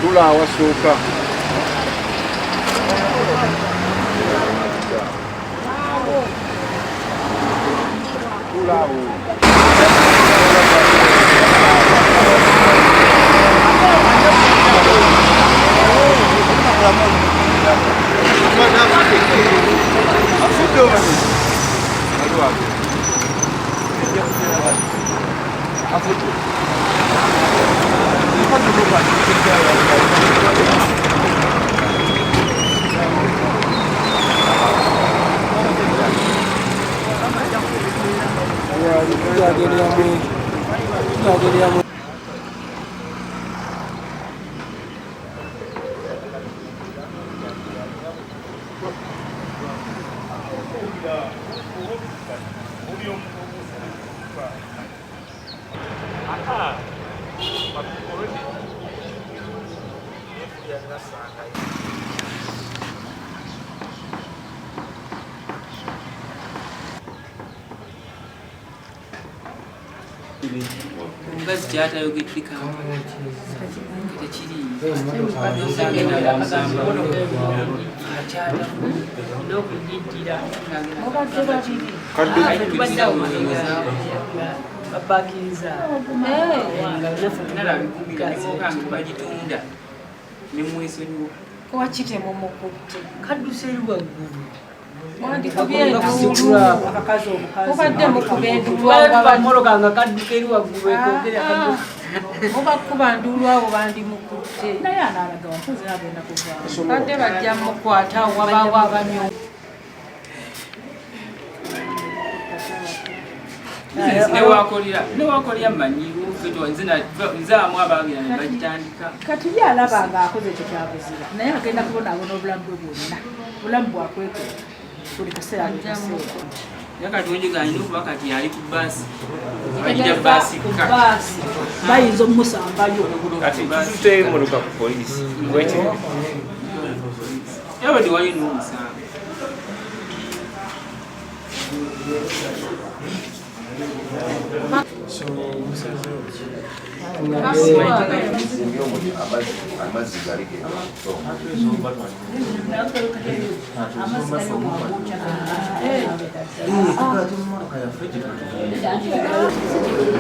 Tula wasuka. Omukazi kyatayogedde kampala tekiri n'okugiddira bapakiriza nalabikubiraokange bagitunda nemwesonyiwa kowakitemuumukutte kadduse eri waggulu mubadde mukuba enduulwamoloka nga kadduka eri waggulu mubakuba nduulu abo bandimukutte naye anaalaga wakozi agenda kuvaa badde bajja mukwata wabaawo abanyo newakolera manyiwo nzaamu abagira ne bagitandika kati ye alaba ng'akoze ekyo kyabuzira naye agenda kubonaabona obulamu bwe bwonna obulamu bwakwekera buli kaseera bekaseera yakati wenjeganyina okuba kati yali ku baasi bagija baasi bayinza omusambayo kati tutute emotoka ku poliisi yabadde wali n'omusango amazzi gali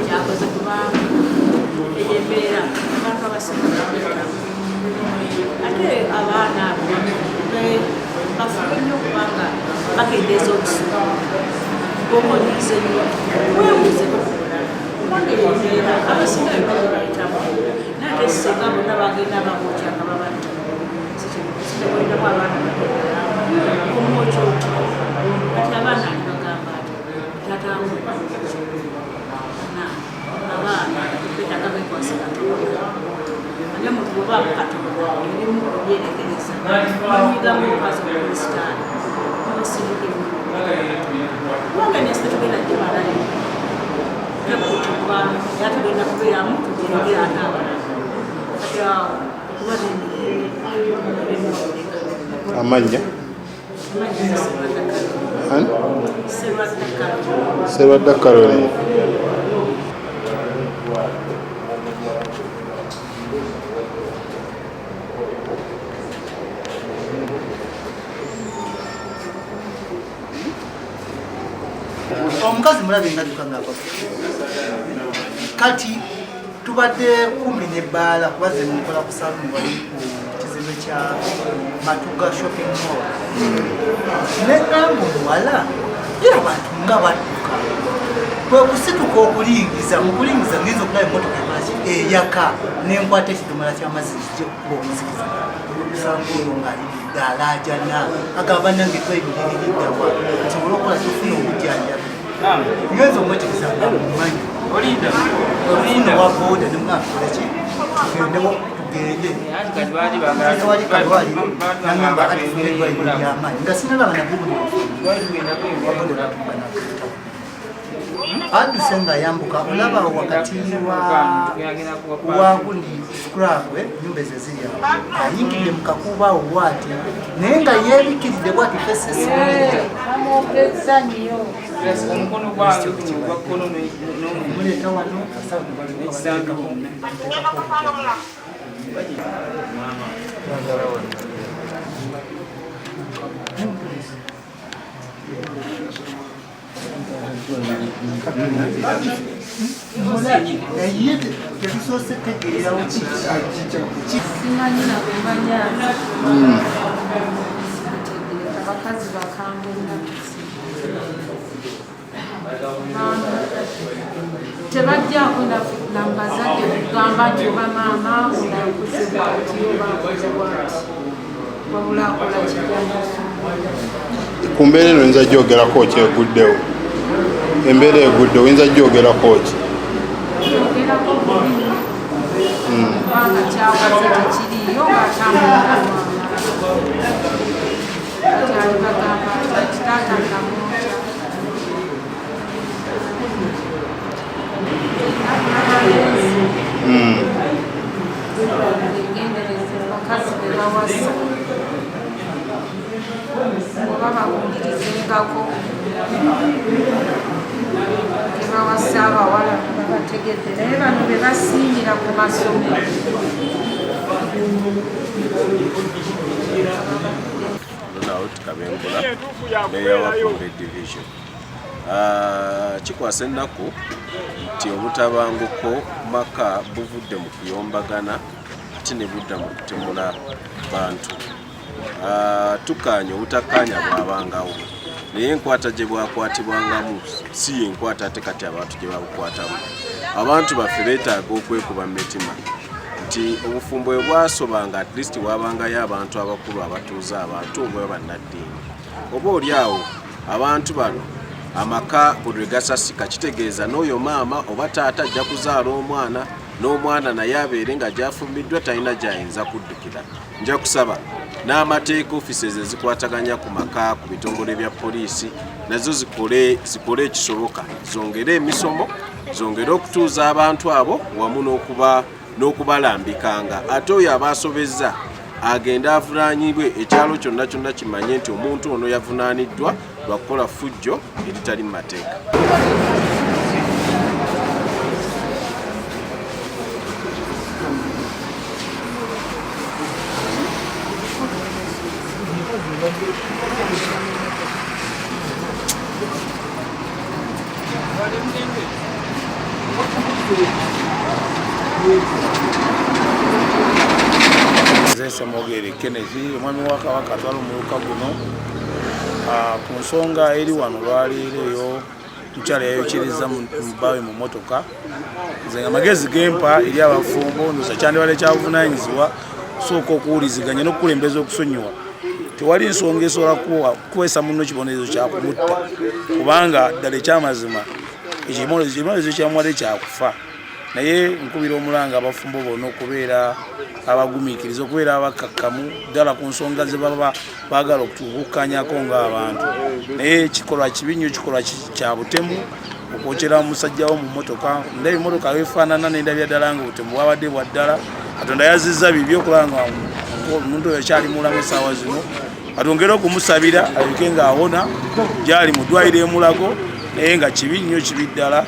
kyakoze kubanga eyembeera abantu abasinga ate abaana bafuba nnyo kubanga bakendeeza okusoma bomonyize nnyo webuuze bakola kubanga eyembeera abasinga bebagolaitamu naye ate singa bonna bagenda abamwoca nga babatta sitekolinamu abaana omwoca oti kati abaana alibagamba ati tatamu abaana betaga bekwasa katonda ane muntu bwobaamu katonda erimu obyerekereza banyigamu omukazi omukristaayo nobasinike kubanga nesi tugenda gyebalayo tekutuba yatugenda kubeeramu tugeregera ate abalala kati awo okuba amanya Serwadda Caroline. Omukazi mulabe ngaduka ng'akoze kati tubadde kumpi n'ebbaala kubaze mukola ku saluni wali ku kizimbe kya Matugga shopping mall negamba omuwala ye abantu nga badduka kwe kusituka okulingiza mukulingiza ngenza okulaba emmotoka ekolaki eyaka nenkwata ekidomola ky'amazzi kijja okuba omuzikiza okusanga oyo ng'alibidde alaajana agamba nange twebiririddawa nsobole okukola tufuna obujjanjabi ngenza omwetegereza nga mumanyi olina wa booda nemwakolaki tugendewo tugende wali kalwaliro nangamba ati tufuna eddwaliro ly'amaanyi nga sinalaba nabubuli adduse nga yambuka olaba wakati wa gundi scrap nyumba ezo ziri ayingidde mu kakuba obwati naye nga yeebikiridde bwati fesesi muleta wano tetusoose tegeerawo simanyi nakumanya abakazi bakambula tebajjako nambazadde kugamba nti oba maama onakuziba oti oba nkozebwati wabula akola kijana ku mbeera eno oyinza gyogerako ki eguddewo embeera egudde oyinza gyogerako ki yogerako bubi kubanga kyawaze tekiriyo ngaatambula atyali bagamba kitaata namuta egendereze bakazi be bawasa oba bawulirizengako gebawasa abawala babategedde naye bano be basiimira ku masomo kikwasa ennaku nti obutabanguko maka buvudde mu kuyombagana ate ne budda mu kutemula bantu. Tukkaanya obutakkaanya bwabangawo naye enkwata gye bwakwatibwangamu si yenkwata ate kati abantu gye babukwatamu. Abantu baffe beetaaga okwekuba mu mitima nti obufumbo bwe bwasobanga at least wabangayo abantu abakulu abatuuza abantu oba bannaddiini. Oba oli awo abantu bano amaka buli lwe gasasika kitegeeza n'oyo maama oba taata ajja kuzaala omwana n'omwana naye abeere nga gyafumiddwa talina gy'ayinza kuddukira. Nja kusaba n'amateeka offices ezikwataganya ku maka ku bitongole bya poliisi nazo zikole ekisoboka zongere emisomo zongere okutuuza abantu abo wamu n'okubalambikanga ate oyo abasobezza agenda avunaanyibwe ekyalo kyonna kyonna kimanye nti omuntu ono yavunaaniddwa lwa kukola ffujjo eritali mu mateeka. Mogere Kennedy omwami wa Kabaka atwala omuluka guno ku nsonga eri wano lwaleero mukyala yayokiriza mu bbawe mu motoka nze nga magezi gempa eri abafumbo ndoza kyandibadde kyabuvunaanyizibwa kusooka okuwuliziganya n'okukulembeza okusonyiwa. Tewali nsonga esobola kuweesa munno kibonerezo kyakumutta kubanga ddala ekyamazima ekibonerezo kyamuwadde kyakufa. Naye nkubira omulanga abafumbo bonna okubeera abagumiikiriza okubeera abakakkamu ddala ku nsonga ze baba baagala okutubukkanyako ng'abantu. Naye kikolwa kibi nnyo, kikolwa kya butemu okwokera omusajja wo mu mmotoka. Ndabye emmotoka weefaanana n'endabya ddala nga obutemu bwabadde bwa ddala. Katonda yazizza bibi okulanga omuntu oyo akyali mulamu essaawa zino. Atongere okumusabira alyoke ng'awona gy'ali mu ddwaliro e Mulago naye nga kibi nnyo, kibi ddala.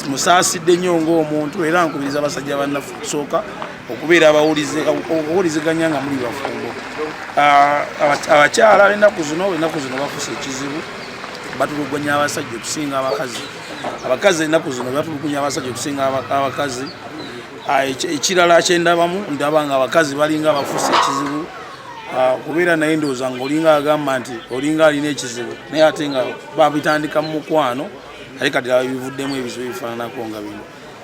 Musaasidde nnyo ng'omuntu era nkubiriza abasajja bannasooka okubeera okuwuliziganya nga muli bafumbo. Abakyala ennaku zino bafuse ekizibu batulugunya abasajja okusinga abakazi. Abakazi ennaku zino batulugunya abasajja okusinga abakazi. Ekirala kyendabamu ndaba nga abakazi balinga bafuse ekizibu kubeera naye ndowooza ng'olinga agamba nti olinga alina ekizibu naye ate nga babitandika mu mukwano ate kati bivuddemu ebizibu ebifaananako nga bino.